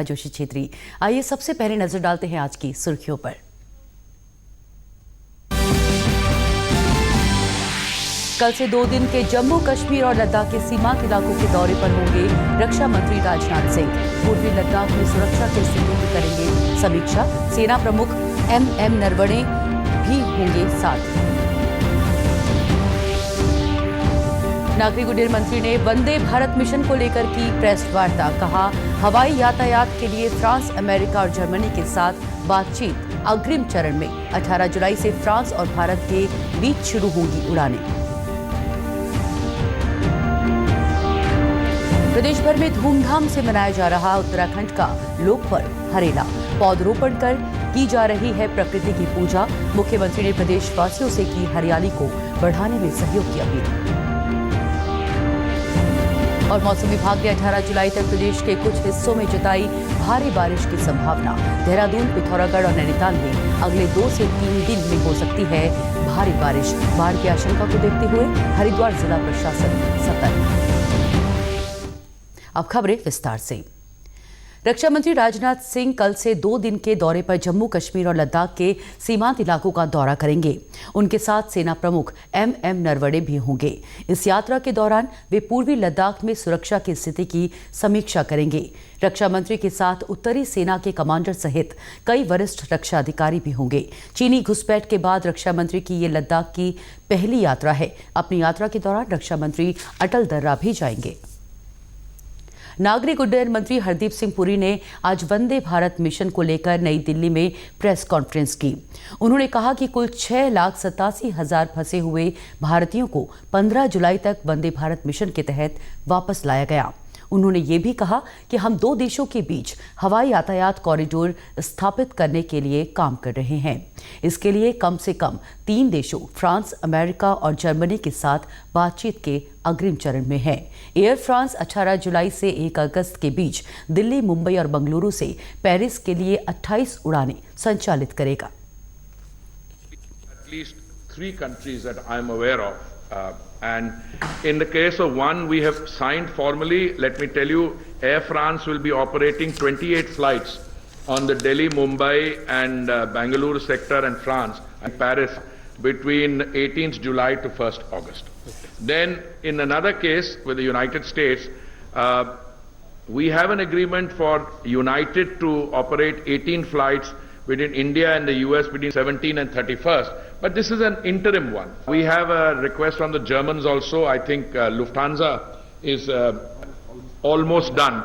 जोशी छेत्री। आइए सबसे पहले नजर डालते हैं आज की सुर्खियों पर। कल से 2 दिन के जम्मू कश्मीर और लद्दाख के सीमांत इलाकों के दौरे पर होंगे रक्षा मंत्री राजनाथ सिंह। पूर्वी लद्दाख में सुरक्षा की स्थिति की करेंगे समीक्षा। सेना प्रमुख एम नरवणे भी होंगे साथ। नागरिक उड्डयन मंत्री ने वंदे भारत मिशन को लेकर की प्रेस वार्ता। कहा, हवाई यातायात के लिए फ्रांस, अमेरिका और जर्मनी के साथ बातचीत अग्रिम चरण में। 18 जुलाई से फ्रांस और भारत के बीच शुरू होंगी उड़ानें। प्रदेश भर में धूमधाम से मनाया जा रहा उत्तराखंड का लोक पर्व हरेला। पौधरोपण कर की जा रही है प्रकृति की पूजा। मुख्यमंत्री ने प्रदेशवासियों से की हरियाली को बढ़ाने में सहयोग की अपील। और मौसम विभाग ने 18 जुलाई तक प्रदेश के कुछ हिस्सों में जताई भारी बारिश की संभावना। देहरादून, पिथौरागढ़ और नैनीताल में अगले 2 से 3 दिन में हो सकती है भारी बारिश। बाढ़ की आशंका को देखते हुए हरिद्वार जिला प्रशासन सतर्क। अब खबरें विस्तार से। रक्षा मंत्री राजनाथ सिंह कल से 2 दिन के दौरे पर जम्मू कश्मीर और लद्दाख के सीमांत इलाकों का दौरा करेंगे। उनके साथ सेना प्रमुख एम नरवणे भी होंगे। इस यात्रा के दौरान वे पूर्वी लद्दाख में सुरक्षा की स्थिति की समीक्षा करेंगे। रक्षा मंत्री के साथ उत्तरी सेना के कमांडर सहित कई वरिष्ठ रक्षा अधिकारी भी होंगे। चीनी घुसपैठ के बाद रक्षा मंत्री की ये लद्दाख की पहली यात्रा है। अपनी यात्रा के दौरान रक्षा मंत्री अटल दर्रा भी जाएंगे। नागरिक उड्डयन मंत्री हरदीप सिंह पुरी ने आज वंदे भारत मिशन को लेकर नई दिल्ली में प्रेस कॉन्फ्रेंस की। उन्होंने कहा कि कुल 6,87,000 फंसे हुए भारतीयों को 15 जुलाई तक वंदे भारत मिशन के तहत वापस लाया गया। उन्होंने ये भी कहा कि हम 2 देशों के बीच हवाई यातायात कॉरिडोर स्थापित करने के लिए काम कर रहे हैं। इसके लिए कम से कम 3 देशों फ्रांस, अमेरिका और जर्मनी के साथ बातचीत के अग्रिम चरण में है। एयर फ्रांस 18 जुलाई से 1 अगस्त के बीच दिल्ली, मुंबई और बेंगलुरु से पेरिस के लिए 28 उड़ानें संचालित करेगा। At least 3 countries that I am aware of. And in the case of one, we have signed formally. Let me tell you, Air France will be operating 28 flights on the Delhi, Mumbai and Bangalore sector and France and Paris between 18th July to 1st August. Then in another case with the United States, we have an agreement for United to operate 18 flights between India and the US between 17 and 31st. But this is an interim one. We have a request from the Germans also. I think Lufthansa is almost done.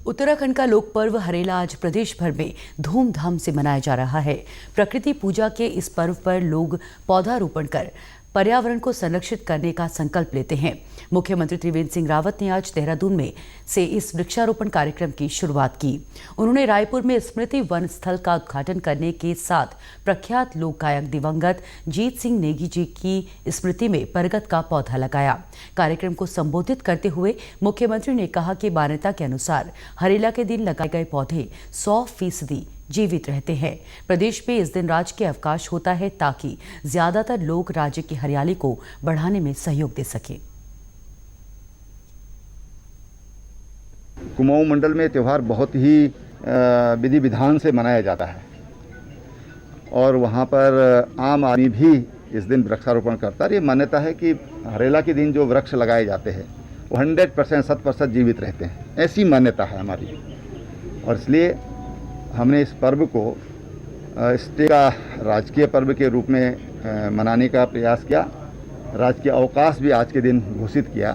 Uttarakhand का लोक पर्व हरेला आज प्रदेश भर में धूमधाम से मनाया जा रहा है। प्रकृति पूजा के इस पर्व पर लोग पौधारोपण कर पर्यावरण को संरक्षित करने का संकल्प लेते हैं। मुख्यमंत्री त्रिवेंद्र सिंह रावत ने आज देहरादून में से इस वृक्षारोपण कार्यक्रम की शुरुआत की। उन्होंने रायपुर में स्मृति वन स्थल का उद्घाटन करने के साथ प्रख्यात लोक गायक दिवंगत जीत सिंह नेगी जी की स्मृति में बरगद का पौधा लगाया। कार्यक्रम को संबोधित करते हुए मुख्यमंत्री ने कहा कि मान्यता के अनुसार हरेला के दिन लगाए गए पौधे 100% जीवित रहते हैं। प्रदेश में इस दिन राजकीय अवकाश होता है ताकि ज्यादातर लोग राज्य की हरियाली को बढ़ाने में सहयोग दे सकें। कुमाऊं मंडल में त्यौहार बहुत ही विधि विधान से मनाया जाता है और वहाँ पर आम आदमी भी इस दिन वृक्षारोपण करता है। ये मान्यता है कि हरेला के दिन जो वृक्ष लगाए जाते हैं वो 100% जीवित रहते हैं, ऐसी मान्यता है हमारी। और इसलिए हमने इस पर्व को स्टेट का राजकीय पर्व के रूप में मनाने का प्रयास किया। राजकीय अवकाश भी आज के दिन घोषित किया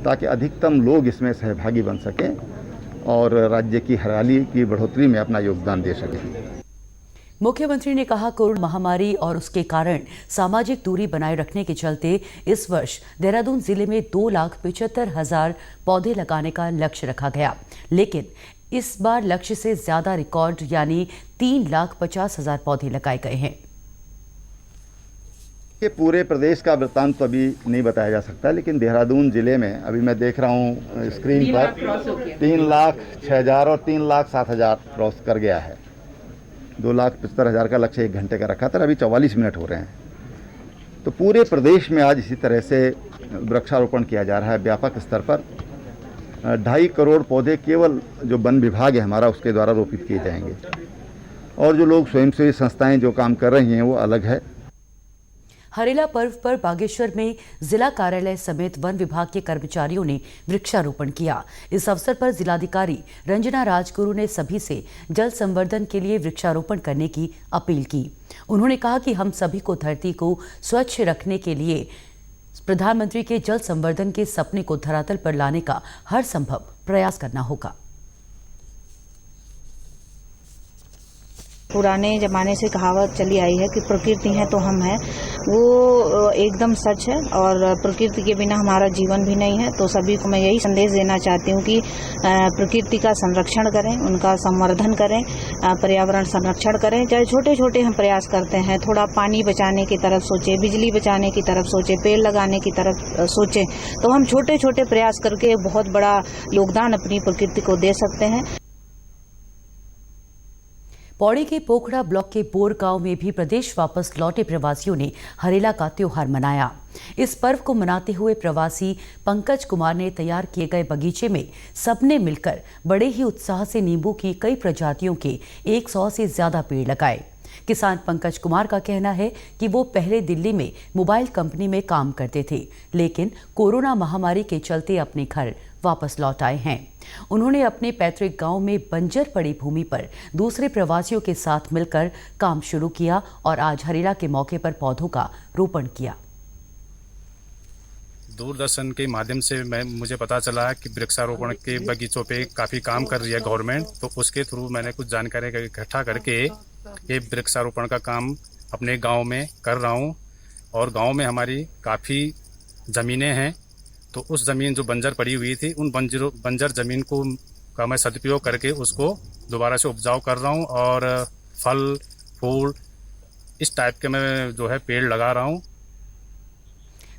ताकि अधिकतम लोग इसमें सहभागी बन सकें और राज्य की हरियाली की बढ़ोतरी में अपना योगदान दे सकें। मुख्यमंत्री ने कहा, कोरोना महामारी और उसके कारण सामाजिक दूरी बनाए रखने के चलते इस वर्ष देहरादून जिले में 2,75,000 पौधे लगाने का लक्ष्य रखा गया, लेकिन इस बार लक्ष्य से ज्यादा रिकॉर्ड यानी 3,50,000 पौधे लगाए गए हैं। ये पूरे प्रदेश का वृत्तांत तो अभी नहीं बताया जा सकता, लेकिन देहरादून जिले में अभी मैं देख रहा हूँ स्क्रीन पर 3,06,000 और 3,07,000 क्रॉस कर गया है। 2,75,000 का लक्ष्य 1 घंटे का रखा था, अभी 44 मिनट हो रहे हैं। तो पूरे प्रदेश में आज इसी तरह से वृक्षारोपण किया जा रहा है व्यापक स्तर पर। 2.5 करोड़ पौधे केवल जो वन विभाग है हमारा उसके द्वारा रोपित किए जाएंगे। और जो लोग स्वयंसेवी संस्थाएं जो काम कर रही हैं वो अलग है। हरेला पर्व पर बागेश्वर में जिला कार्यालय समेत वन विभाग के कर्मचारियों ने वृक्षारोपण किया। इस अवसर पर जिलाधिकारी रंजना राजगुरु ने सभी से जल संवर्धन के लिए वृक्षारोपण करने की अपील की। उन्होंने कहा कि हम सभी को धरती को स्वच्छ रखने के लिए प्रधानमंत्री के जल संवर्धन के सपने को धरातल पर लाने का हर संभव प्रयास करना होगा। पुराने ज़माने से कहावत चली आई है कि प्रकृति है तो हम हैं, वो एकदम सच है। और प्रकृति के बिना हमारा जीवन भी नहीं है। तो सभी को मैं यही संदेश देना चाहती हूँ कि प्रकृति का संरक्षण करें, उनका संवर्धन करें, पर्यावरण संरक्षण करें। चाहे छोटे छोटे हम प्रयास करते हैं, थोड़ा पानी बचाने की तरफ सोचें, बिजली बचाने की तरफ सोचें, पेड़ लगाने की तरफ सोचें, तो हम छोटे छोटे प्रयास करके बहुत बड़ा योगदान अपनी प्रकृति को दे सकते हैं। पौड़ी के पोखड़ा ब्लॉक के बोर गांव में भी प्रदेश वापस लौटे प्रवासियों ने हरेला का त्योहार मनाया। इस पर्व को मनाते हुए प्रवासी पंकज कुमार ने तैयार किए गए बगीचे में सबने मिलकर बड़े ही उत्साह से नींबू की कई प्रजातियों के 100 से ज्यादा पेड़ लगाए। किसान पंकज कुमार का कहना है कि वो पहले दिल्ली में मोबाइल कंपनी में काम करते थे, लेकिन कोरोना महामारी के चलते अपने घर वापस लौट आए हैं। उन्होंने अपने पैतृक गांव में बंजर पड़ी भूमि पर दूसरे प्रवासियों के साथ मिलकर काम शुरू किया और आज हरेला के मौके पर पौधों का रोपण किया। दूरदर्शन के माध्यम से मुझे पता चला कि वृक्षारोपण के बगीचों पे काफ़ी काम कर रही है गवर्नमेंट, तो उसके थ्रू मैंने कुछ जानकारी इकट्ठा करके ये वृक्षारोपण का काम अपने गांव में कर रहा हूँ। और गांव में हमारी काफ़ी ज़मीनें हैं, तो उस ज़मीन जो बंजर पड़ी हुई थी उन बंजर ज़मीन को का मैं सदुपयोग करके उसको दोबारा से उपजाऊ कर रहा हूँ और फल फूल इस टाइप के मैं जो है पेड़ लगा रहा हूँ।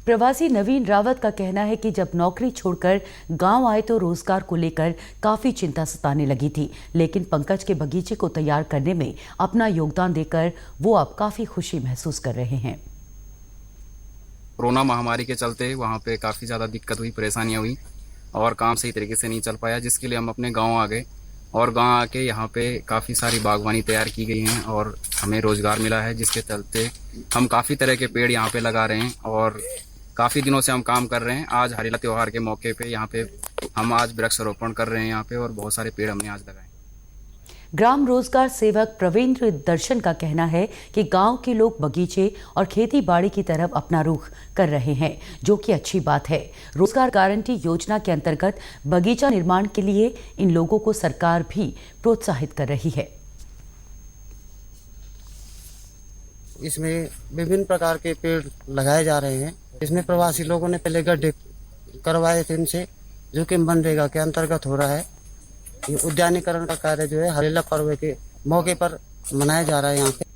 प्रवासी नवीन रावत का कहना है कि जब नौकरी छोड़कर गांव आए तो रोजगार को लेकर काफी चिंता सताने लगी थी, लेकिन पंकज के बगीचे को तैयार करने में अपना योगदान देकर वो अब काफी खुशी महसूस कर रहे हैं। कोरोना महामारी के चलते वहाँ पे काफ़ी ज़्यादा दिक्कत हुई, परेशानियाँ हुई और काम सही तरीके से नहीं चल पाया, जिसके लिए हम अपने गांव आ गए और गांव आके यहाँ पे काफ़ी सारी बागवानी तैयार की गई हैं और हमें रोज़गार मिला है, जिसके चलते हम काफ़ी तरह के पेड़ यहाँ पे लगा रहे हैं और काफ़ी दिनों से हम काम कर रहे हैं। आज हरेला त्यौहार के मौके पे यहाँ पे हम आज वृक्षारोपण कर रहे हैं यहाँ पे और बहुत सारे पेड़ हमने आज लगाए। ग्राम रोजगार सेवक प्रवीन्द्र दर्शन का कहना है कि गांव के लोग बगीचे और खेती बाड़ी की तरफ अपना रुख कर रहे हैं, जो कि अच्छी बात है। रोजगार गारंटी योजना के अंतर्गत बगीचा निर्माण के लिए इन लोगों को सरकार भी प्रोत्साहित कर रही है। इसमें विभिन्न प्रकार के पेड़ लगाए जा रहे हैं। इसमें प्रवासी लोगों ने पहले गड्ढे करवाए थे इनसे, जो कि मनरेगा के अंतर्गत हो रहा है। ये उद्यानीकरण का कार्य जो है हरेला पर्व के मौके पर मनाया जा रहा है। यहाँ पे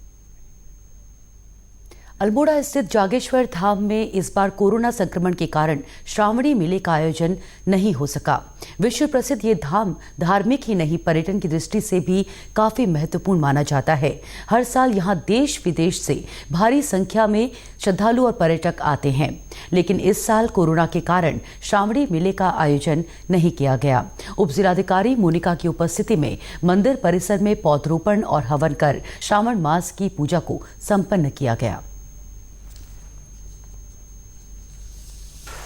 अल्मोड़ा स्थित जागेश्वर धाम में इस बार कोरोना संक्रमण के कारण श्रावणी मेले का आयोजन नहीं हो सका। विश्व प्रसिद्ध ये धाम धार्मिक ही नहीं, पर्यटन की दृष्टि से भी काफी महत्वपूर्ण माना जाता है। हर साल यहाँ देश विदेश से भारी संख्या में श्रद्धालु और पर्यटक आते हैं, लेकिन इस साल कोरोना के कारण श्रावणी मेले का आयोजन नहीं किया गया। उप जिलाधिकारी मोनिका की उपस्थिति में मंदिर परिसर में पौधरोपण और हवन कर श्रावण मास की पूजा को संपन्न किया गया।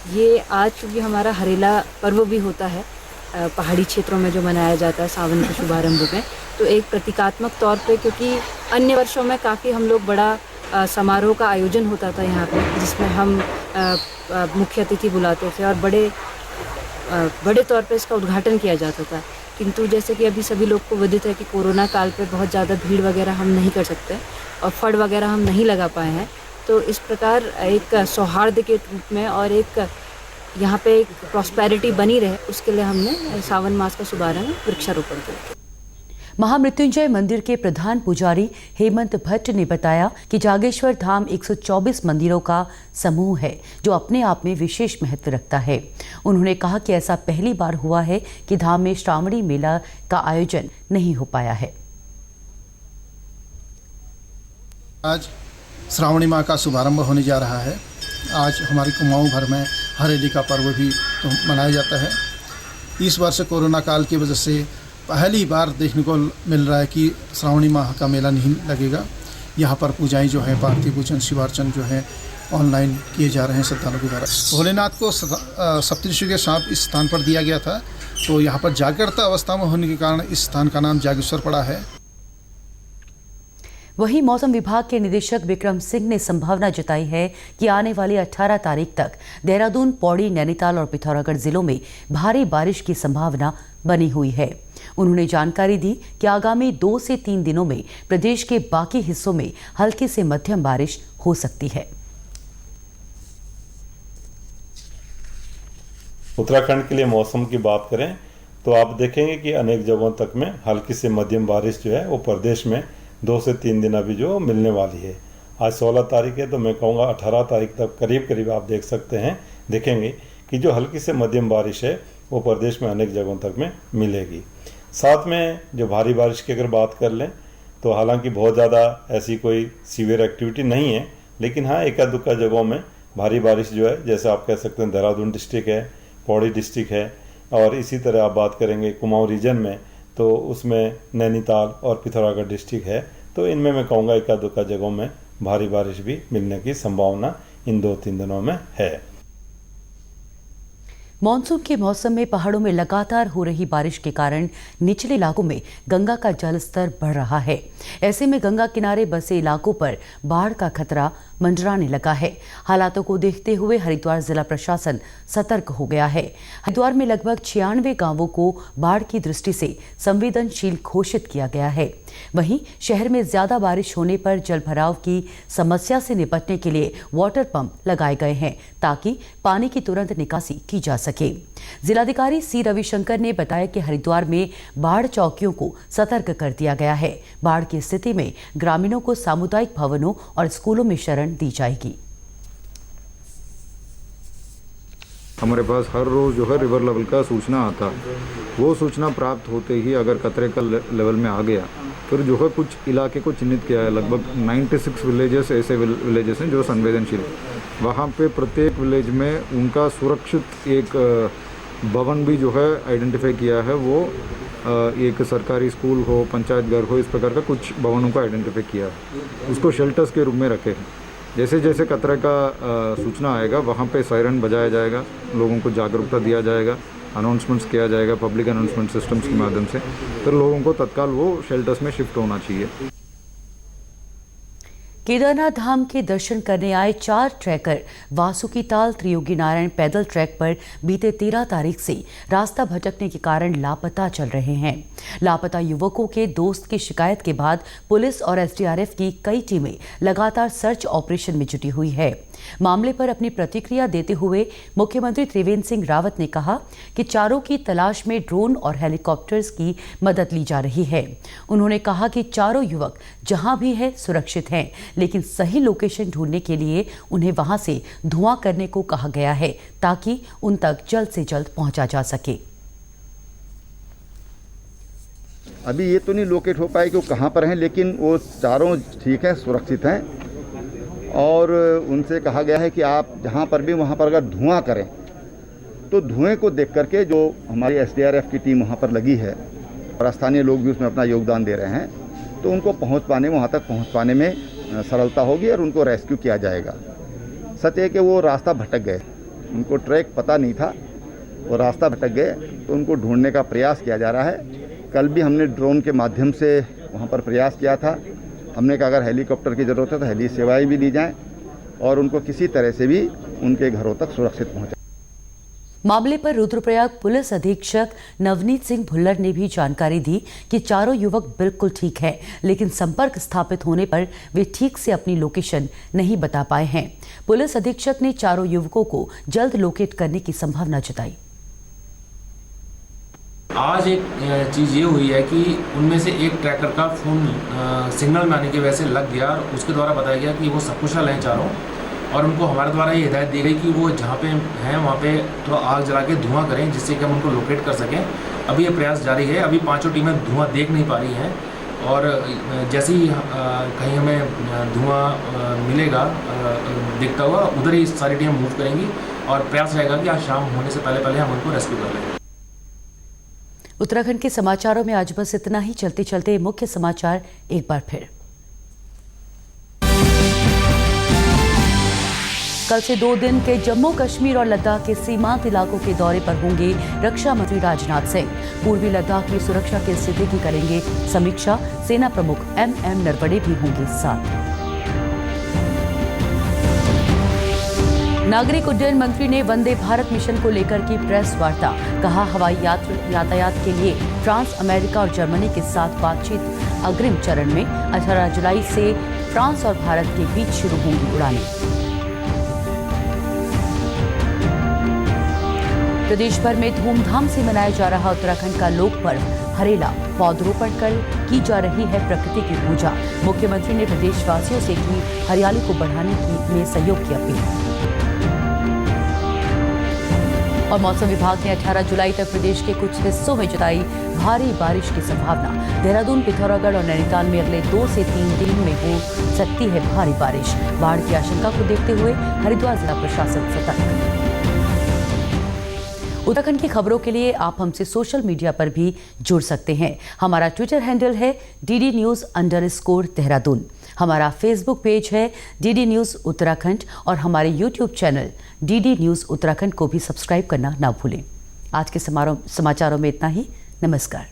ये आज चूँकि हमारा हरेला पर्व भी होता है पहाड़ी क्षेत्रों में जो मनाया जाता है सावन के शुभारंभ में, तो एक प्रतीकात्मक तौर पे, क्योंकि अन्य वर्षों में काफ़ी हम लोग बड़ा समारोह का आयोजन होता था यहाँ पे, जिसमें हम मुख्य अतिथि बुलाते थे और बड़े तौर पे इसका उद्घाटन किया जाता था। किंतु जैसे कि अभी सभी लोग को विदित है कि कोरोना काल पे बहुत ज़्यादा भीड़ वगैरह हम नहीं कर सकते और फड़ वगैरह हम नहीं लगा पाए हैं, तो इस प्रकार एक सौहार्द के रूप में और एक यहाँ पे एक प्रॉस्पेरिटी बनी रहे, उसके लिए हमने सावन मास का शुभारंभ वृक्षारोपण किया। महामृत्युंजय मंदिर के प्रधान पुजारी हेमंत भट्ट ने बताया कि जागेश्वर धाम 124 मंदिरों का समूह है, जो अपने आप में विशेष महत्व रखता है। उन्होंने कहा कि ऐसा पहली बार हुआ है कि धाम में श्रावणी मेला का आयोजन नहीं हो पाया है। आज श्रावणी माह का शुभारंभ होने जा रहा है। आज हमारी कुमाऊं भर में हरेली का पर्व भी तो मनाया जाता है। इस वर्ष कोरोना काल की वजह से पहली बार देखने को मिल रहा है कि श्रावणी माह का मेला नहीं लगेगा। यहाँ पर पूजाएं जो है, पार्थिव पूजन, शिवार्चन जो है ऑनलाइन किए जा रहे हैं श्रद्धालुओं के द्वारा। भोलेनाथ को सप्तऋषि के साथ इस स्थान पर दिया गया था, तो यहाँ पर जागृत अवस्था में होने के कारण इस स्थान का नाम जागेश्वर पड़ा है। वहीं मौसम विभाग के निदेशक विक्रम सिंह ने संभावना जताई है कि आने वाली 18 तारीख तक देहरादून, पौड़ी, नैनीताल और पिथौरागढ़ जिलों में भारी बारिश की संभावना बनी हुई है। उन्होंने जानकारी दी कि आगामी 2 से 3 दिनों में प्रदेश के बाकी हिस्सों में हल्की से मध्यम बारिश हो सकती है। उत्तराखंड के लिए मौसम की बात करें तो आप देखेंगे कि अनेक जगहों तक में हल्की से मध्यम बारिश जो है वो प्रदेश में 2 से 3 दिन अभी जो मिलने वाली है। आज 16 तारीख है, तो मैं कहूँगा 18 तारीख तक करीब आप देख सकते हैं, देखेंगे कि जो हल्की से मध्यम बारिश है वो प्रदेश में अनेक जगहों तक में मिलेगी। साथ में जो भारी बारिश की अगर बात कर लें तो हालांकि बहुत ज़्यादा ऐसी कोई सीवियर एक्टिविटी नहीं है, लेकिन हाँ एका दुक्का जगहों में भारी बारिश जो है, जैसे आप कह सकते हैं देहरादून डिस्ट्रिक्ट है, पौड़ी डिस्ट्रिक्ट है, और इसी तरह आप बात करेंगे कुमाऊं रीजन में तो उसमें नैनीताल और पिथौरागढ़ डिस्ट्रिक्ट है। तो इनमें मैं कहूँगा एका दुक्का जगहों में भारी बारिश भी मिलने की संभावना इन 2-3 दिनों में है। मानसून के मौसम में पहाड़ों में लगातार हो रही बारिश के कारण निचले इलाकों में गंगा का जलस्तर बढ़ रहा है। ऐसे में गंगा किनारे बसे इलाकों पर बाढ़ का खतरा मंडराने लगा है। हालातों को देखते हुए हरिद्वार जिला प्रशासन सतर्क हो गया है। हरिद्वार में लगभग 96 गांवों को बाढ़ की दृष्टि से संवेदनशील घोषित किया गया है। वहीं शहर में ज्यादा बारिश होने पर जल भराव की समस्या से निपटने के लिए वाटर पंप लगाए गए हैं ताकि पानी की तुरंत निकासी की जा सके। जिलाधिकारी सी रविशंकर ने बताया कि हरिद्वार में बाढ़ चौकियों को सतर्क कर दिया गया है। बाढ़ की स्थिति में ग्रामीणों को सामुदायिक भवनों और स्कूलों में शरण दी जाएगी। हमारे पास हर रोज़ जो है रिवर लेवल का सूचना आता, वो सूचना प्राप्त होते ही अगर खतरे का लेवल में आ गया, फिर जो है कुछ इलाके को चिन्हित किया है। लगभग 96 विलेजेस ऐसे विलेजेस हैं जो संवेदनशील, वहाँ पे प्रत्येक विलेज में उनका सुरक्षित एक भवन भी जो है आइडेंटिफाई किया है। वो एक सरकारी स्कूल हो, पंचायत घर हो, इस प्रकार का कुछ भवनों को आइडेंटिफाई किया है, उसको शेल्टर्स के रूप में रखे हैं। जैसे जैसे खतरे का सूचना आएगा वहाँ पे सायरन बजाया जाएगा, लोगों को जागरूकता दिया जाएगा, अनाउंसमेंट्स किया जाएगा पब्लिक अनाउंसमेंट सिस्टम्स के माध्यम से, फिर लोगों को तत्काल वो शेल्टर्स में शिफ्ट होना चाहिए। केदारनाथ धाम के दर्शन करने आए 4 ट्रैकर वासुकीताल त्रियोगी नारायण पैदल ट्रैक पर बीते 13 तारीख से रास्ता भटकने के कारण लापता चल रहे हैं। लापता युवकों के दोस्त की शिकायत के बाद पुलिस और एसडीआरएफ की कई टीमें लगातार सर्च ऑपरेशन में जुटी हुई है। मामले पर अपनी प्रतिक्रिया देते हुए मुख्यमंत्री त्रिवेंद्र सिंह रावत ने कहा कि चारों की तलाश में ड्रोन और हेलीकॉप्टर्स की मदद ली जा रही है। उन्होंने कहा कि चारों युवक जहां भी हैं सुरक्षित हैं, लेकिन सही लोकेशन ढूंढने के लिए उन्हें वहां से धुआं करने को कहा गया है ताकि उन तक जल्द से जल्द पहुंचा जा सके। अभी ये तो नहीं लोकेट हो पाए कि वो कहाँ पर हैं, लेकिन वो चारों ठीक हैं, सुरक्षित हैं। और उनसे कहा गया है कि आप जहाँ पर भी वहाँ पर अगर धुआं करें तो धुएं को देख करके जो हमारी एसडीआरएफ की टीम वहाँ पर लगी है और स्थानीय लोग भी उसमें अपना योगदान दे रहे हैं, तो उनको वहाँ तक पहुँच पाने में सरलता होगी और उनको रेस्क्यू किया जाएगा। सच है कि वो रास्ता भटक गए, उनको ट्रैक पता नहीं था, वो रास्ता भटक गए, तो उनको ढूंढने का प्रयास किया जा रहा है। कल भी हमने ड्रोन के माध्यम से वहाँ पर प्रयास किया था। हमने कहा अगर हेलीकॉप्टर की ज़रूरत है तो हेली सेवाएं भी ली जाएं और उनको किसी तरह से भी उनके घरों तक सुरक्षित पहुँचाएं। मामले पर रुद्रप्रयाग पुलिस अधीक्षक नवनीत सिंह भुल्लर ने भी जानकारी दी कि चारों युवक बिल्कुल ठीक हैं, लेकिन संपर्क स्थापित होने पर वे ठीक से अपनी लोकेशन नहीं बता पाए हैं। पुलिस अधीक्षक ने चारों युवकों को जल्द लोकेट करने की संभावना जताई। आज एक चीज़ ये हुई है कि उनमें से एक ट्रैकर का फोन सिग्नल में आने की वजह से लग गया और उसके द्वारा बताया गया कि वो सकुशल हैं चारों, और उनको हमारे द्वारा ये हिदायत दी गई कि वो जहाँ पे हैं वहाँ पे थोड़ा आग जला के धुआं करें जिससे कि हम उनको लोकेट कर सकें। अभी ये प्रयास जारी है। अभी पांचों टीमें धुआं देख नहीं पा रही हैं और जैसे ही कहीं हमें धुआं मिलेगा दिखता हुआ उधर ही सारी टीम मूव करेंगी और प्रयास रहेगा कि आज शाम होने से पहले हम उनको रेस्क्यू कर लें। उत्तराखंड के समाचारों में आज बस इतना ही। चलते चलते मुख्य समाचार एक बार फिर। कल से 2 दिन के जम्मू कश्मीर और लद्दाख के सीमांत इलाकों के दौरे पर होंगे रक्षा मंत्री राजनाथ सिंह। पूर्वी लद्दाख में सुरक्षा की स्थिति की करेंगे समीक्षा। सेना प्रमुख MM नरवणे भी होंगे साथ। नागरिक उड्डयन मंत्री ने वंदे भारत मिशन को लेकर की प्रेस वार्ता। कहा, हवाई यातायात के लिए फ्रांस, अमेरिका और जर्मनी के साथ बातचीत अग्रिम चरण में। 18 जुलाई से फ्रांस और भारत के बीच शुरू होंगी उड़ानें। प्रदेश भर में धूमधाम से मनाया जा रहा उत्तराखंड का लोक पर्व हरेला। पौधरोपण कर की जा रही है प्रकृति की पूजा। मुख्यमंत्री ने प्रदेशवासियों से की हरियाली को बढ़ाने में सहयोग की अपील। और मौसम विभाग ने 18 जुलाई तक प्रदेश के कुछ हिस्सों में जताई भारी बारिश की संभावना। देहरादून, पिथौरागढ़ और नैनीताल में अगले 2 से 3 दिन में हो सकती है भारी बारिश। बाढ़ की आशंका को देखते हुए हरिद्वार जिला प्रशासन सतर्क। उत्तराखंड की खबरों के लिए आप हमसे सोशल मीडिया पर भी जुड़ सकते हैं। हमारा ट्विटर हैंडल है DD News_देहरादून। हमारा फेसबुक पेज है DD News उत्तराखंड और हमारे YouTube channel DD News Uttarakhand को भी सब्सक्राइब करना ना भूलें। आज के समाचारों में इतना ही। नमस्कार।